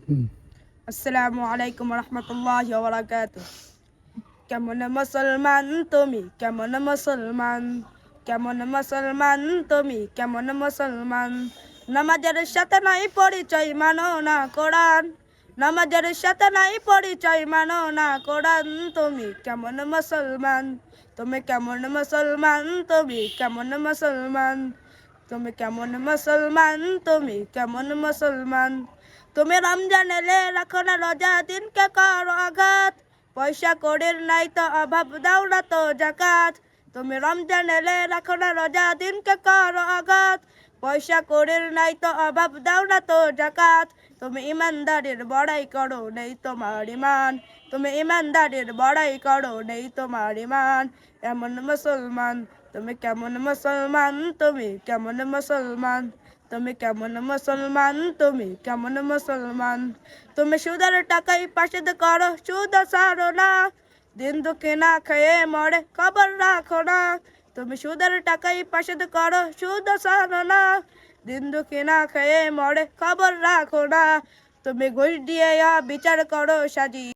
আসসালামু আলাইকুম রহমতুল্লাহি ওয়া বারাকাতুহু। কেমন মুসলমান তুমি, কেমন মুসলমান, কেমন মুসলমান তুমি, কেমন মুসলমান। নামাজের সাথে নাই পরিচয়, মানো না কোরআন। নামাজের সাথে নাই পরিচয়, মানো না কোরআন। তুমি কেমন মুসলমান, তুমি কেমন মুসলমান, তুমি কেমন মুসলমান, তুমি কেমন মুসলমান, তুমি কেমন মুসলমান। তুমি রমজান এলে রাখো না রোজা, দিনকে করো আঘাত। পয়সা কড়ির নাই তো অভাব, দাও না তো জাকাত। তুমি রমজান এলে রাখো না রোজা, দিনকে করো আঘাত। পয়সা কড়ির নাই তো অভাব, দাও না তো জাকাত। তুমি ইমানদারের বড়াই করো, নেই তোমার ইমান। তুমি ইমানদারের বড়াই করো, নেই তোমার ইমান। এমন মুসলমান, তুমি কেমন মুসলমান, তুমি কেমন মুসলমান, তুমি কেমন মুসলমান, তুমি কেমন মুসলমান। তুমি সুদের টাকাই পাশে করো, সুদ সারো না। দিন দুঃখে না খেয়ে মরে, খবর রাখো না। তুমি সুদের টাকাই পাশে করো, সুদ সারো না। দিন দুঃখে না খেয়ে মরে, খবর রাখো না। তুমি ঘুষ দিয়ে বিচার করো সাজি।